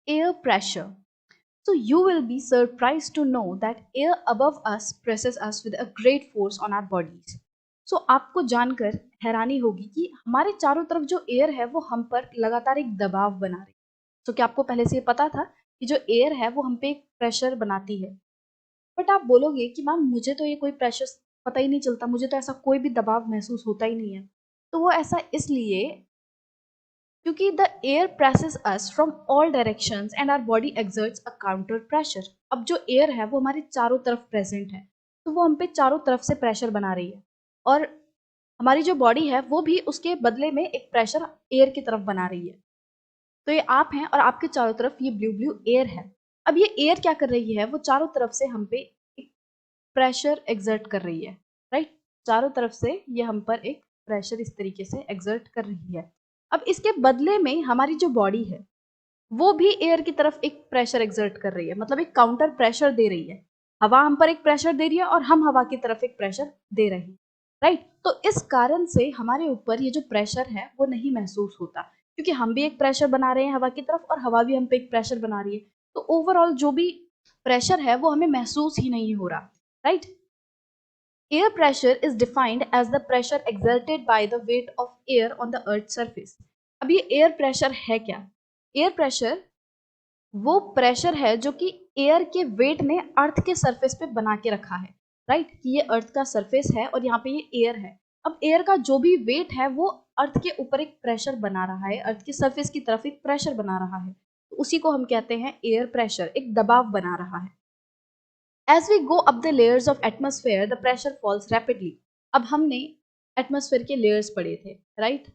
Air pressure. So you will be surprised to know that air above us presses us with a great force on our bodies. So आपको जानकर हैरानी होगी कि हमारे चारों तरफ जो एयर है वो हम पर लगातार एक दबाव बना रही है। तो क्या आपको पहले से ये पता था कि जो एयर है वो हम पे एक प्रेशर बनाती है? बट आप बोलोगे कि मैम मुझे तो ये कोई प्रेशर पता ही नहीं चलता, मुझे तो ऐसा कोई भी दबाव महसूस होता ही नहीं है। तो वो ऐसा इसलिए क्योंकि the air presses us from all directions and our body exerts a counter pressure. अब जो एयर है वो हमारे चारों तरफ प्रेजेंट है, तो वो हम पे चारों तरफ से प्रेशर बना रही है, और हमारी जो बॉडी है वो भी उसके बदले में एक प्रेशर एयर की तरफ बना रही है। तो ये आप हैं और आपके चारों तरफ ये ब्लू ब्लू एयर है। अब ये एयर क्या कर रही है, वो चारों तरफ से हम पे एक प्रेशर एक्सर्ट कर रही है, राइट। चारों तरफ से ये हम पर एक प्रेशर इस तरीके से एक्सर्ट कर रही है। अब इसके बदले में हमारी जो बॉडी है वो भी एयर की तरफ एक प्रेशर एक्सर्ट कर रही है, मतलब एक काउंटर प्रेशर दे रही है। हवा हम पर एक प्रेशर दे रही है और हम हवा की तरफ एक प्रेशर दे रहे हैं, राइट। तो इस कारण से हमारे ऊपर ये जो प्रेशर है वो नहीं महसूस होता, क्योंकि हम भी एक प्रेशर बना रहे हैं हवा की तरफ और हवा भी हम पे एक प्रेशर बना रही है। तो ओवरऑल जो भी प्रेशर है वो हमें महसूस ही नहीं हो रहा, right. Air pressure is defined as the pressure exerted by the weight of air on the earth's surface. अब ये एयर प्रेशर है क्या? एयर प्रेशर वो प्रेशर है जो कि एयर के वेट ने अर्थ के सरफेस पे बना के रखा है, राइट। कि ये अर्थ का सरफेस है और यहाँ पे ये एयर है। अब एयर का जो भी वेट है वो अर्थ के ऊपर एक प्रेशर बना रहा है, अर्थ के सरफेस की तरफ एक प्रेशर बना रहा है, तो उसी को हम कहते हैं एयर प्रेशर, एक दबाव बना रहा है। As we go up the layers of atmosphere, the pressure falls rapidly. अब हमने एटमॉस्फेयर के लेयर्स पढ़े थे, राइट।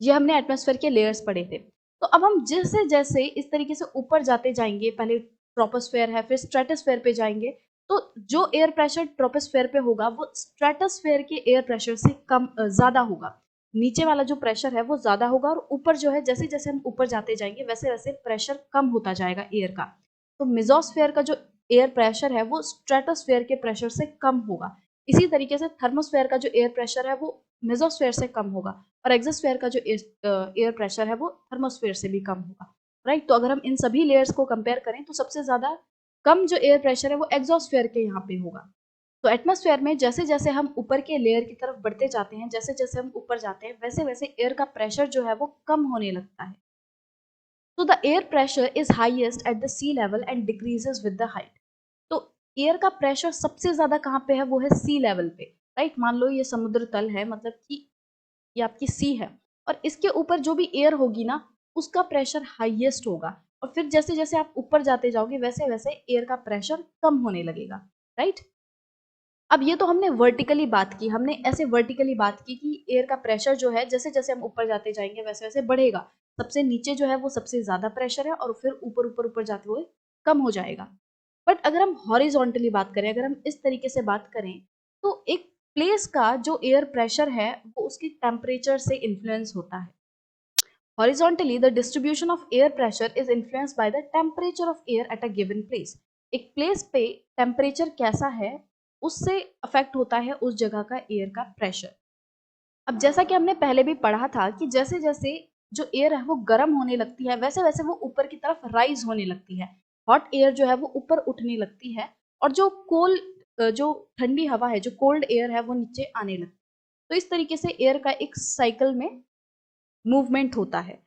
ये हमने एटमॉस्फेयर के लेयर्स पढ़े थे। तो अब हम जैसे जैसे इस तरीके से ऊपर जाते जाएंगे, पहले ट्रोपोस्फेयर है फिर स्ट्रेटोस्फेयर पे जाएंगे, तो जो एयर प्रेशर ट्रोपोस्फेयर पे होगा वो स्ट्रेटोस्फेयर के एयर प्रेशर से कम ज्यादा होगा। नीचे वाला जो प्रेशर है वो ज्यादा होगा और ऊपर जो है जैसे जैसे हम ऊपर जाते जाएंगे वैसे वैसे प्रेशर कम होता जाएगा एयर का। तो मेसोस्फेयर का जो एयर प्रेशर है वो स्ट्रेटोस्फेयर के प्रेशर से कम होगा। इसी तरीके से थर्मोस्फेयर का जो एयर प्रेशर है वो मेसोस्फेयर से कम होगा, और एक्सोस्फेयर का जो एयर प्रेशर है वो थर्मोस्फेयर से भी कम होगा, राइट। तो अगर हम इन सभी लेयर्स को कंपेयर करें तो सबसे ज्यादा कम जो एयर प्रेशर है वो एक्सोस्फेयर के यहाँ पे होगा। तो एटमॉस्फेयर में जैसे जैसे हम ऊपर के लेयर की तरफ बढ़ते जाते हैं, जैसे जैसे हम ऊपर जाते हैं वैसे वैसे एयर का प्रेशर जो है वो कम होने लगता है। तो the air pressure is highest at the sea level and decreases with the height. तो एयर का प्रेशर सबसे ज्यादा कहाँ पे है, वो है सी लेवल पे, राइट। मान लो ये समुद्र तल है, मतलब कि ये आपकी सी है, और इसके ऊपर जो भी एयर होगी ना उसका प्रेशर हाईएस्ट होगा, और फिर जैसे जैसे आप ऊपर जाते जाओगे वैसे वैसे एयर का प्रेशर कम होने लगेगा, राइट। अब ये तो हमने वर्टिकली बात की, हमने ऐसे वर्टिकली बात की कि एयर का प्रेशर जो है जैसे जैसे हम ऊपर जाते जाएंगे वैसे वैसे बढ़ेगा। सबसे नीचे जो है वो सबसे ज्यादा प्रेशर है और फिर ऊपर ऊपर ऊपर जाते हुए कम हो जाएगा। बट अगर हम हॉरिजॉन्टली बात करें, अगर हम इस तरीके से बात करें, तो एक प्लेस का जो एयर प्रेशर है वो उसके टेम्परेचर से इन्फ्लुएंस होता है। Horizontally the distribution of air pressure is influenced by the temperature of air at a given place. एक प्लेस पे टेम्परेचर कैसा है उससे अफेक्ट होता है उस जगह का एयर का प्रेशर। अब जैसा कि हमने पहले भी पढ़ा था कि जैसे जैसे जो एयर है वो गर्म होने लगती है वैसे वैसे वो ऊपर की तरफ राइज होने लगती है। हॉट एयर जो है वो ऊपर उठने लगती है, और जो जो ठंडी हवा है, जो कोल्ड एयर है वो नीचे आने लगती है। तो इस तरीके से एयर का एक साइकिल में मूवमेंट होता है।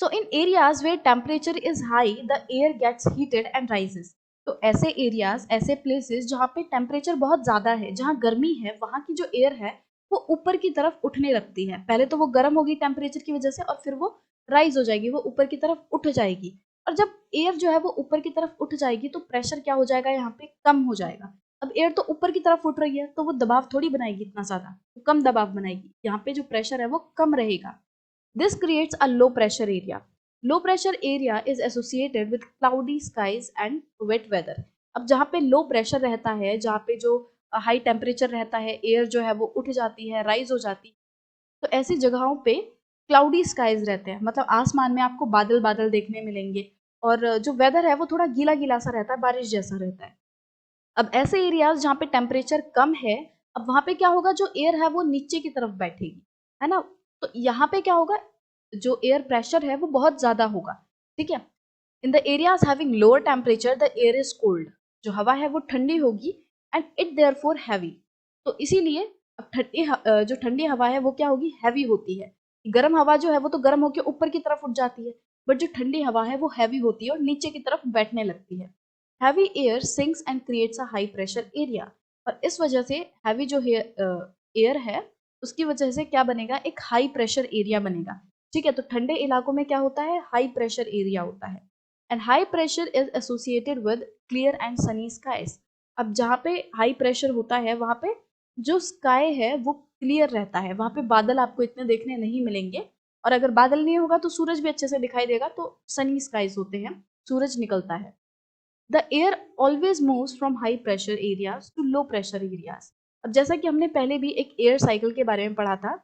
So in areas where temperature is high, the air gets heated and rises. तो ऐसे एरियाज, ऐसे प्लेसेस जहाँ पे टेम्परेचर बहुत ज़्यादा है, जहाँ गर्मी है, वहाँ की जो एयर है वो ऊपर की तरफ उठने लगती है। पहले तो वो गर्म होगी टेम्परेचर की वजह से और फिर वो राइज हो जाएगी, वो ऊपर की तरफ उठ जाएगी। और जब एयर जो है वो ऊपर की तरफ उठ जाएगी तो प्रेशर क्या हो जाएगा, यहाँ पे कम हो जाएगा। अब एयर तो ऊपर की तरफ उठ रही है तो वो दबाव थोड़ी बनाएगी इतना ज़्यादा, वो कम दबाव बनाएगी, यहाँ पे जो प्रेशर है वो कम रहेगा। This creates a low pressure area. Low pressure area is associated with cloudy skies and wet weather. अब जहाँ पे लो प्रेशर रहता है, जहाँ पे जो हाई टेम्परेचर रहता है, एयर जो है वो उठ जाती है, राइज हो जाती है, तो ऐसी जगहों पे क्लाउडी स्काइज रहते हैं, मतलब आसमान में आपको बादल बादल देखने मिलेंगे, और जो वेदर है वो थोड़ा गीला गीला सा रहता है, बारिश जैसा रहता है। अब ऐसे एरियाज जहाँ पे टेम्परेचर कम है, अब वहाँ पे क्या होगा, जो एयर है वो नीचे की तरफ बैठेगी, है ना। तो यहाँ पे क्या होगा, जो एयर प्रेशर है वो बहुत ज्यादा होगा, ठीक है। In the areas having lower temperature the air is cold, जो हवा है वो ठंडी होगी, एंड इट देयरफॉर हैवी, तो इसीलिए अब जो ठंडी हवा है वो क्या होगी, हैवी होती है। गर्म हवा जो है वो तो गर्म होकर ऊपर की तरफ उठ जाती है, बट जो ठंडी हवा है वो हैवी होती है और नीचे की तरफ बैठने लगती है। Heavy air sinks and creates a high pressure area, और इस वजह से हैवी जो एयर है उसकी वजह से क्या बनेगा, एक हाई प्रेशर एरिया बनेगा। ठीक है, तो ठंडे इलाकों में क्या होता है, हाई प्रेशर एरिया होता है, and high pressure is associated with clear and sunny skies. अब जहाँ पे हाई प्रेशर होता है वहाँ पे जो स्काई है वो क्लियर रहता है, वहाँ पे बादल आपको इतने देखने नहीं मिलेंगे, और अगर बादल नहीं होगा तो सूरज भी अच्छे से दिखाई देगा, तो सनी स्काईज होते हैं, सूरज निकलता है। The air always moves from high pressure areas to low pressure areas. अब जैसा कि हमने पहले भी एक एयर साइकिल के बारे में पढ़ा था,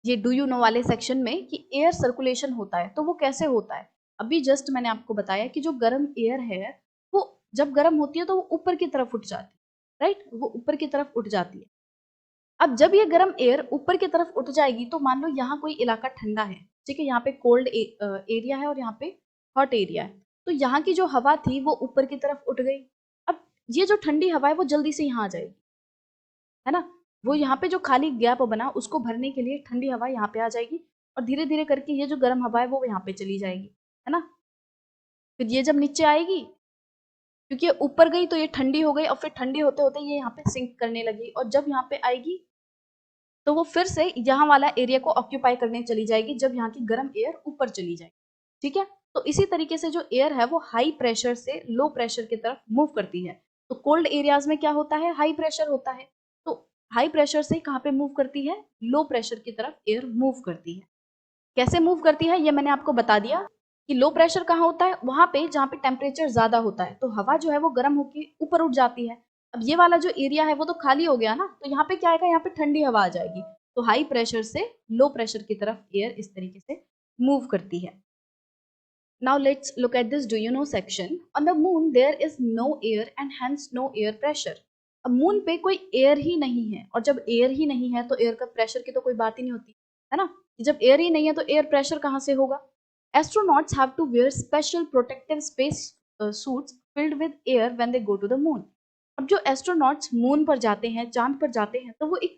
ये डू यू नो वाले सेक्शन में, कि एयर सर्कुलेशन होता है, तो वो कैसे होता है। अभी जस्ट मैंने आपको बताया कि जो गर्म एयर है वो जब गर्म होती है तो वो ऊपर की तरफ उठ जाती है, राइट, वो ऊपर की तरफ उठ जाती है। अब जब ये गर्म एयर ऊपर की तरफ उठ जाएगी तो मान लो यहाँ कोई इलाका ठंडा है, ठीक है, यहाँ पे कोल्ड एरिया है और यहाँ पे हॉट एरिया है, तो यहाँ की जो हवा थी वो ऊपर की तरफ उठ गई। अब ये जो ठंडी हवा है वो जल्दी से यहाँ आ जाएगी, है ना, वो यहाँ पे जो खाली गैप बना उसको भरने के लिए ठंडी हवा यहाँ पे आ जाएगी, और धीरे धीरे करके ये जो गर्म हवा है वो यहाँ पे चली जाएगी, है ना। फिर ये जब नीचे आएगी, क्योंकि ये ऊपर गई तो ये ठंडी हो गई, और फिर ठंडी होते होते ये यहाँ पे सिंक करने लगी, और जब यहाँ पे आएगी तो वो फिर से यहाँ वाला एरिया को ऑक्यूपाई करने चली जाएगी जब यहाँ की गर्म एयर ऊपर चली जाएगी। ठीक है, तो इसी तरीके से जो एयर है वो हाई प्रेशर से लो प्रेशर की तरफ मूव करती है। तो कोल्ड एरियाज में क्या होता है, हाई प्रेशर होता है, तो हाई प्रेशर से कहाँ पे मूव करती है, लो प्रेशर की तरफ एयर मूव करती है। कैसे मूव करती है ये मैंने आपको बता दिया, कि लो प्रेशर कहाँ होता है, वहां पे जहाँ पे टेम्परेचर ज्यादा होता है, तो हवा जो है वो गर्म होकर ऊपर उठ जाती है। अब ये वाला जो एरिया है वो तो खाली हो गया ना, तो यहाँ पे क्या आएगा, यहाँ पे ठंडी हवा आ जाएगी, तो हाई प्रेशर से लो प्रेशर की तरफ एयर इस तरीके से मूव करती है। Now let's look at this do you know section. On the moon there is no air and hence no air pressure. अब मून पे कोई एयर ही नहीं है, और जब एयर ही नहीं है तो एयर का प्रेशर की तो कोई बात ही नहीं होती, है ना, जब एयर ही नहीं है तो एयर प्रेशर कहाँ से होगा। Astronauts have to wear special protective space suits filled with air when they go to the moon. अब जो एस्ट्रोनॉट्स मून पर जाते हैं, चांद पर जाते हैं, तो वो एक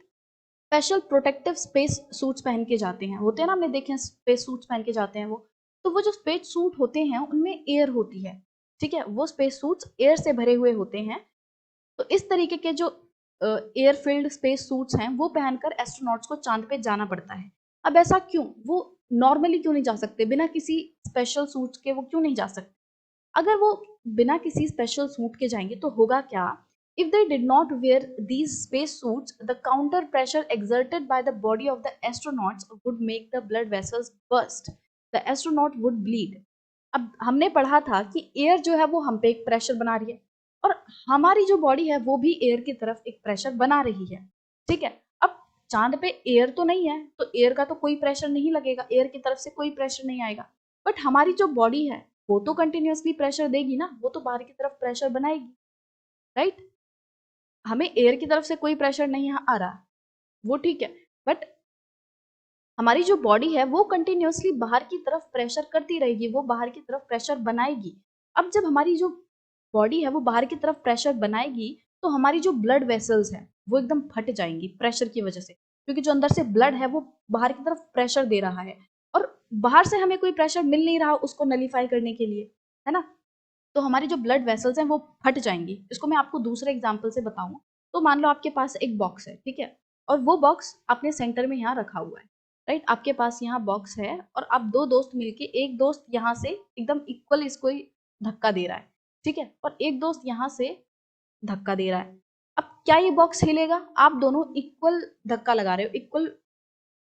स्पेशल प्रोटेक्टिव स्पेस सूट्स पहन के जाते हैं, होते हैं ना, हमने देखे हैं स्पेस सूट्स पहन के जाते हैं वो, तो वो जो स्पेस सूट होते हैं उनमें एयर होती है। ठीक है, वो स्पेस सूट्स एयर से भरे हुए होते हैं, तो इस तरीके के जो एयर फिल्ड स्पेस सूट्स हैं वो पहनकर एस्ट्रोनॉट्स को चांद पे जाना पड़ता है। अब ऐसा क्यों, वो नॉर्मली क्यों नहीं जा सकते, बिना किसी स्पेशल सूट के वो क्यों नहीं जा सकते। अगर वो बिना किसी स्पेशल सूट के जाएंगे तो होगा क्या, if they did not wear these space suits, the counter pressure exerted by the body of the astronauts would make the blood vessels burst. The astronaut would bleed. अब हमने पढ़ा था कि एयर जो है वो हम पे एक प्रेशर बना रही है, और हमारी जो बॉडी है वो भी एयर की तरफ एक प्रेशर बना रही है। ठीक है, अब चांद पे एयर तो नहीं है, तो एयर का तो कोई प्रेशर नहीं लगेगा, एयर की तरफ से कोई प्रेशर नहीं आएगा, बट हमारी जो बॉडी है वो तो कंटिन्यूअसली प्रेशर देगी ना, वो तो बाहर की तरफ प्रेशर बनाएगी, राइट। हमें एयर की तरफ से कोई प्रेशर नहीं आ रहा, वो ठीक है, बट हमारी जो बॉडी है वो कंटिन्यूअसली बाहर की तरफ प्रेशर करती रहेगी, वो बाहर की तरफ प्रेशर बनाएगी। अब जब हमारी जो बॉडी है वो बाहर की तरफ प्रेशर बनाएगी तो हमारी जो ब्लड वेसल्स हैं वो एकदम फट जाएंगी प्रेशर की वजह से, क्योंकि जो अंदर से ब्लड है वो बाहर की तरफ प्रेशर दे रहा है, और बाहर से हमें कोई प्रेशर मिल नहीं रहा उसको नलीफाई करने के लिए, है ना, तो हमारी जो ब्लड वेसल्स हैं वो फट जाएंगी। इसको मैं आपको दूसरे एग्जाम्पल से बताऊं, तो मान लो आपके पास एक बॉक्स है, ठीक है, और वो बॉक्स आपने सेंटर में यहाँ रखा हुआ है, राइट, आपके पास यहाँ बॉक्स है और आप दो दोस्त मिलके, एक दोस्त यहाँ से एकदम इक्वल इसको धक्का दे रहा है, ठीक है, और एक दोस्त यहाँ से धक्का दे रहा है। अब क्या ये बॉक्स हिलेगा, आप दोनों इक्वल धक्का लगा रहे हो, इक्वल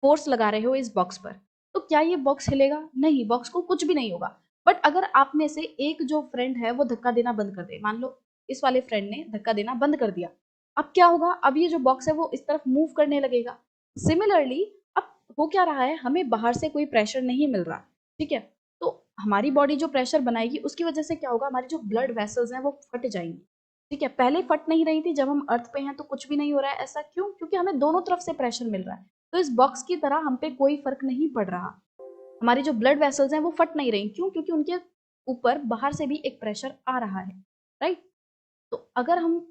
फोर्स लगा रहे हो इस बॉक्स पर, तो क्या ये बॉक्स हिलेगा, नहीं, बॉक्स को कुछ भी नहीं होगा। बट अगर आप में से एक जो फ्रेंड है वो धक्का देना बंद कर दे, मान लो इस वाले फ्रेंड ने धक्का देना बंद कर दिया, अब क्या होगा, अब ये जो बॉक्स है वो इस तरफ मूव करने लगेगा। सिमिलरली अब हो क्या रहा है, हमें बाहर से कोई प्रेशर नहीं मिल रहा, ठीक है, तो हमारी बॉडी जो प्रेशर बनाएगी उसकी वजह से क्या होगा, हमारी जो ब्लड वेसल्स हैं वो फट जाएंगी। ठीक है, पहले फट नहीं रही थी, जब हम अर्थ पे हैं तो कुछ भी नहीं हो रहा है, ऐसा क्यों, क्योंकि हमें दोनों तरफ से प्रेशर मिल रहा है, तो इस बॉक्स की तरह हम पे कोई फर्क नहीं पड़ रहा, हमारी जो ब्लड वेसल्स हैं वो फट नहीं रही, क्यों, क्योंकि उनके ऊपर बाहर से भी एक प्रेशर आ रहा है, राइट? तो अगर हम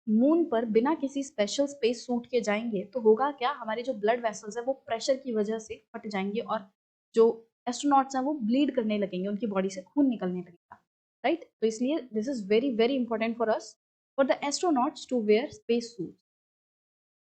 मून पर बिना किसी स्पेशल स्पेस सूट के जाएंगे तो होगा क्या, हमारे जो ब्लड वेसल्स है वो प्रेशर की वजह से फट जाएंगे और जो एस्ट्रोनॉट्स हैं वो ब्लीड करने लगेंगे, उनकी बॉडी से खून निकलने लगेगा, राइट? तो इसलिए this is very very important for us, for the astronauts to wear space suit.